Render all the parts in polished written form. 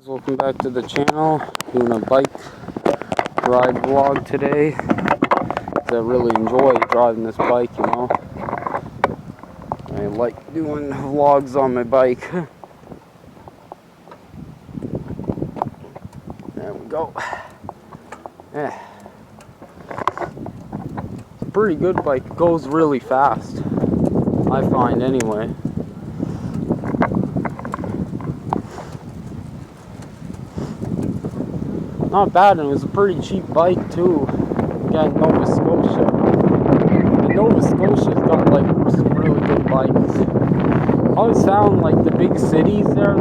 Welcome back to the channel. Doing a bike ride vlog today. I really enjoy driving this bike, you know. I like doing vlogs on my bike. There we go. Yeah. It's a pretty good bike. It goes really fast, I find anyway. Not bad, and it was a pretty cheap bike too. Again, Nova Scotia. And Nova Scotia's got like some really good bikes. I always found like the big cities there,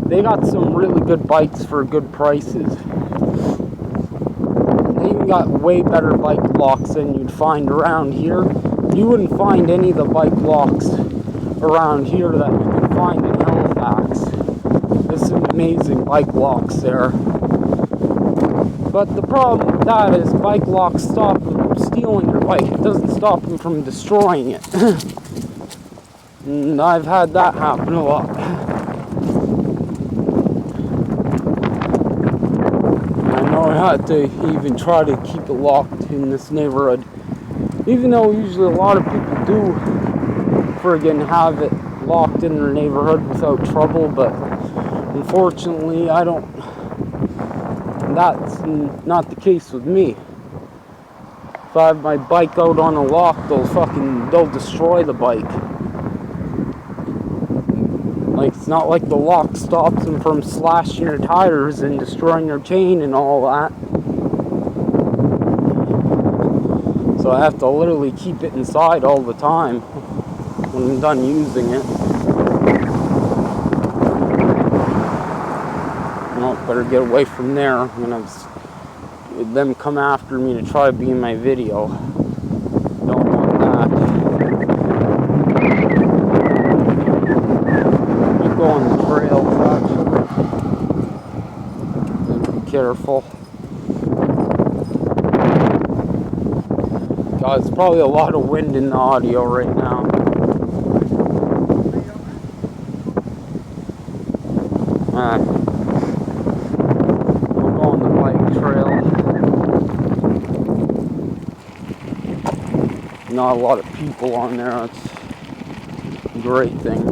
they got some really good bikes for good prices. They even got way better bike locks than you'd find around here. You wouldn't find any of the bike locks around here that you can find in Halifax. There's some amazing bike locks there. But the problem with that is bike locks stop them from stealing your bike. It doesn't stop them from destroying it. And I've had that happen a lot. I know I had to even try to keep it locked in this neighborhood. Even though usually a lot of people do friggin' have it locked in their neighborhood without trouble, but unfortunately I don't. That's not the case with me. If I have my bike out on a lock, they'll destroy the bike. Like, it's not like the lock stops them from slashing your tires and destroying your chain and all that. So I have to literally keep it inside all the time when I'm done using it. Better get away from there. I'm gonna have them come after me to try to be in my video. Don't want that. You go on the trails, actually. Be careful. God, there's probably a lot of wind in the audio right now. Not a lot of people on there. That's a great thing.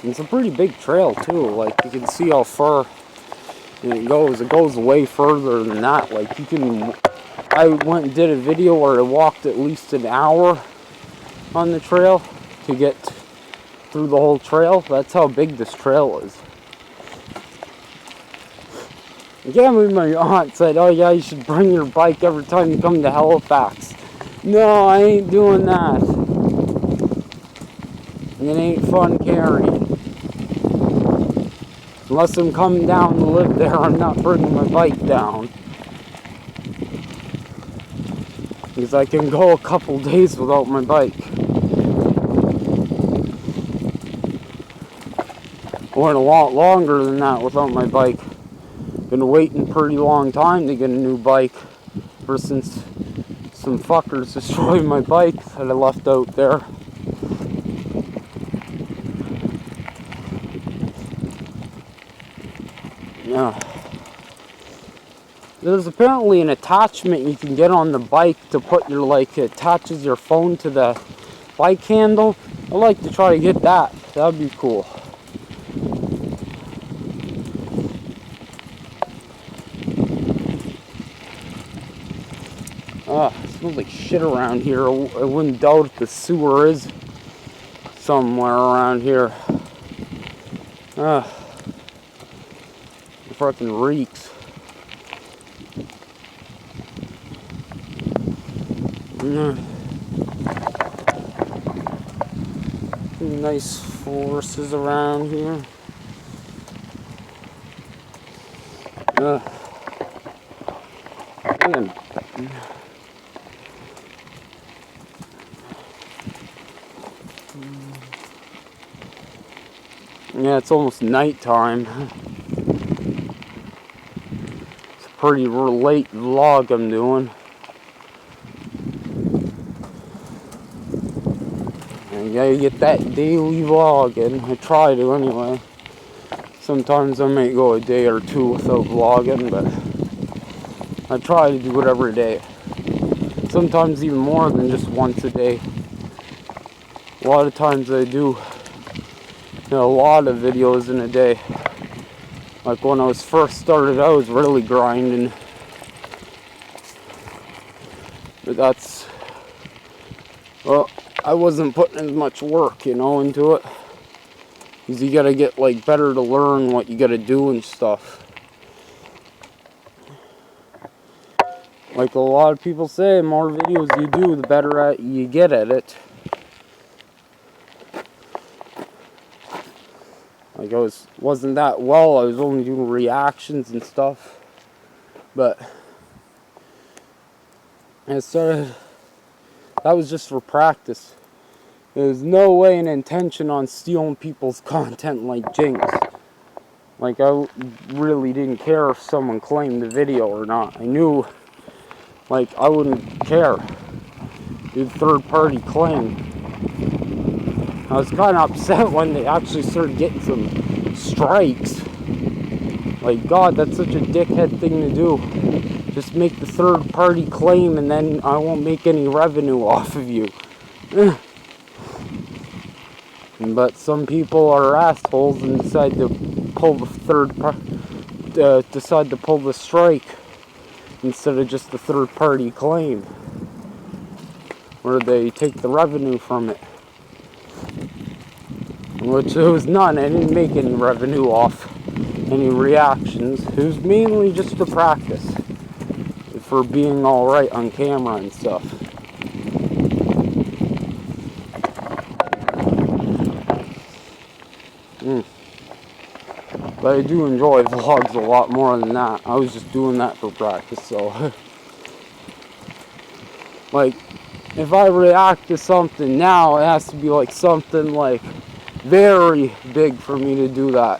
It's a pretty big trail too. Like, you can see how far it goes. It goes way further than that. Like, I went and did a video where I walked at least an hour on the trail to get through the whole trail. That's how big this trail is. Again, my aunt said, oh yeah, you should bring your bike every time you come to Halifax. No, I ain't doing that. It ain't fun carrying. Unless I'm coming down to live there, I'm not bringing my bike down. Because I can go a couple days without my bike. I went a lot longer than that without my bike. Been waiting a pretty long time to get a new bike ever since some fuckers destroyed my bike that I left out there. Yeah. There's apparently an attachment you can get on the bike to put your, like, it attaches your phone to the bike handle. I'd like to try to get that. That'd be cool. It smells like shit around here. I wouldn't doubt if the sewer is somewhere around here. It fucking reeks. Nice forests around here. Yeah, it's almost nighttime. It's a pretty late vlog I'm doing. You gotta get that daily vlog in. I try to anyway. Sometimes I might go a day or two without vlogging, but I try to do it every day. Sometimes even more than just once a day. A lot of times I do a lot of videos in a day. Like when I was first started, I was really grinding. But that's, well, I wasn't putting as much work, into it. Because you gotta get, better to learn what you gotta do and stuff. Like a lot of people say, the more videos you do, the better you get at it. Like wasn't that well, I was only doing reactions and stuff. But I started, that was just for practice. There's no way an intention on stealing people's content like Jinx. Like, I really didn't care if someone claimed the video or not. I knew, I wouldn't care. The third-party claim. I was kind of upset when they actually started getting some strikes. Like, God, that's such a dickhead thing to do. Just make the third-party claim and then I won't make any revenue off of you. But some people are assholes and decide to pull the strike instead of just the third-party claim, where they take the revenue from it. Which it was none. I didn't make any revenue off any reactions. It was mainly just to practice for being alright on camera and stuff. But I do enjoy vlogs a lot more than that. I was just doing that for practice, so. If I react to something now, it has to be something very big for me to do that.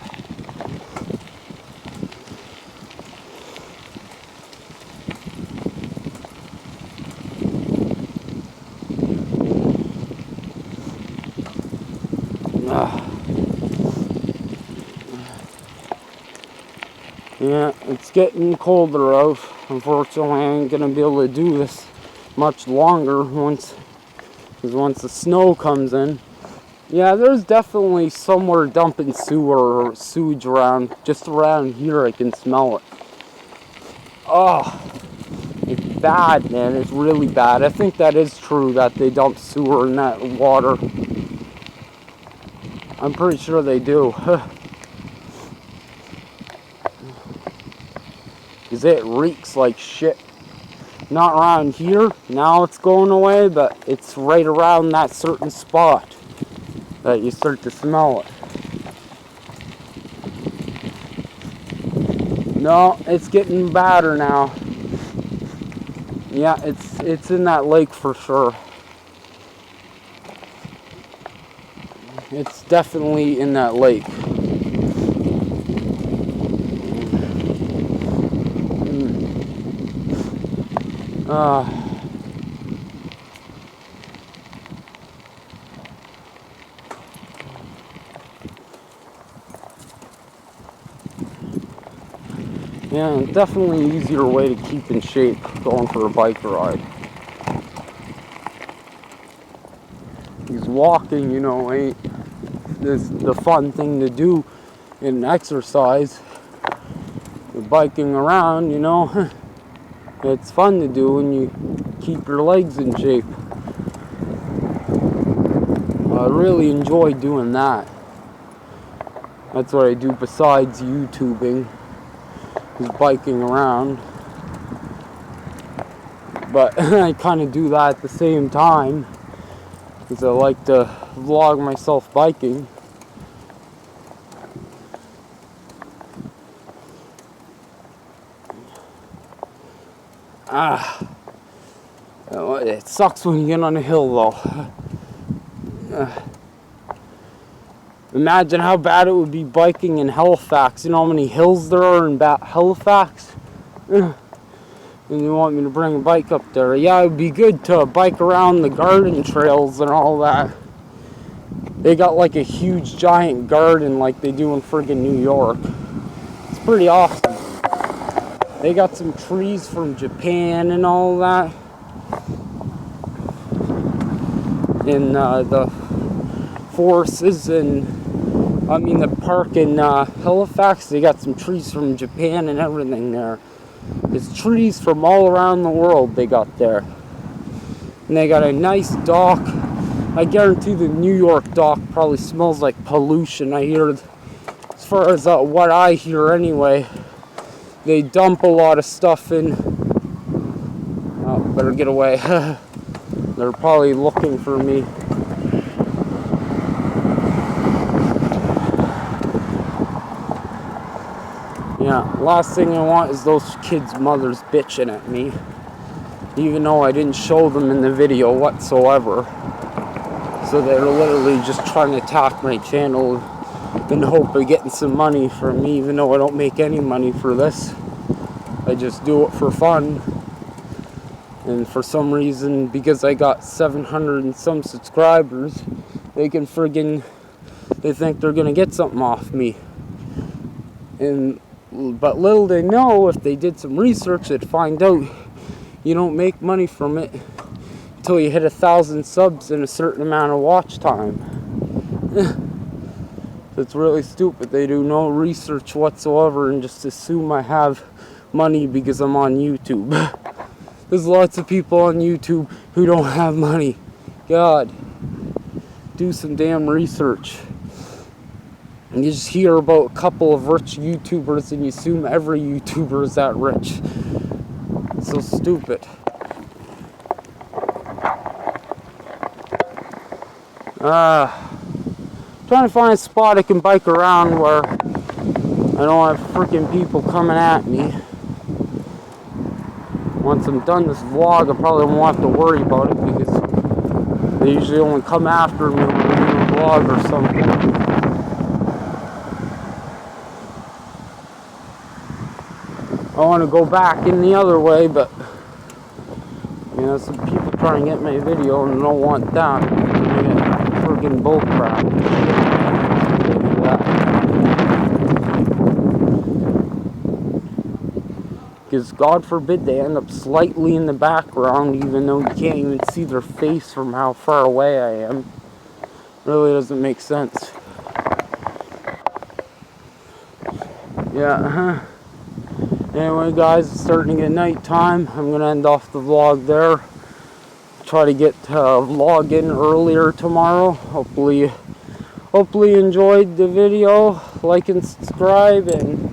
Yeah, it's getting colder out. Unfortunately, I ain't gonna be able to do this much longer once the snow comes in. Yeah, there's definitely somewhere dumping sewer or sewage around. Just around here, I can smell it. Oh, it's bad, man. It's really bad. I think that is true that they dump sewer in that water. I'm pretty sure they do. Because it reeks like shit. Not around here. Now it's going away, but it's right around that certain spot that you start to smell it. No, it's getting badder now. Yeah, it's in that lake for sure. It's definitely in that lake. Yeah, definitely an easier way to keep in shape going for a bike ride. Because walking, ain't the fun thing to do in exercise. Biking around, it's fun to do when you keep your legs in shape. I really enjoy doing that. That's what I do besides YouTubing, is biking around. But I kind of do that at the same time, because I like to vlog myself biking. It sucks when you get on a hill though. Imagine how bad it would be biking in Halifax. You know how many hills there are in Halifax? And you want me to bring a bike up there? Yeah, it would be good to bike around the garden trails and all that. They got like a huge giant garden like they do in friggin' New York. It's pretty awesome. They got some trees from Japan and all that. In the forests and the park in Halifax, they got some trees from Japan and everything there. It's trees from all around the world they got there. And they got a nice dock. I guarantee the New York dock probably smells like pollution. I hear, as far as what I hear anyway, they dump a lot of stuff in. Oh, better get away. They're probably looking for me. Yeah, last thing I want is those kids' mothers bitching at me. Even though I didn't show them in the video whatsoever. So they're literally just trying to attack my channel in the hope of getting some money from me, even though I don't make any money for this. I just do it for fun. And for some reason, because I got 700 and some subscribers, they think they're gonna get something off me. But little they know, if they did some research, they'd find out you don't make money from it until you hit 1,000 subs and a certain amount of watch time. It's really stupid. They do no research whatsoever and just assume I have money because I'm on YouTube. There's lots of people on YouTube who don't have money. God, do some damn research. And you just hear about a couple of rich YouTubers and you assume every YouTuber is that rich. It's so stupid. Trying to find a spot I can bike around where I don't have freaking people coming at me. Once I'm done this vlog, I probably won't have to worry about it because they usually only come after me when I do a vlog or something. I want to go back in the other way, but you know, some people try and get my video and don't want that. They get friggin' bull crap. Because God forbid they end up slightly in the background, even though you can't even see their face from how far away I am. Really doesn't make sense. Yeah, Anyway, guys, it's starting to get night time. I'm going to end off the vlog there. Try to get vlogin earlier tomorrow. Hopefully you enjoyed the video. Like and subscribe and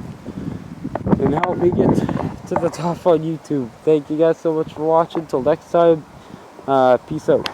help me get to the top on YouTube. Thank you guys so much for watching. Till next time, peace out.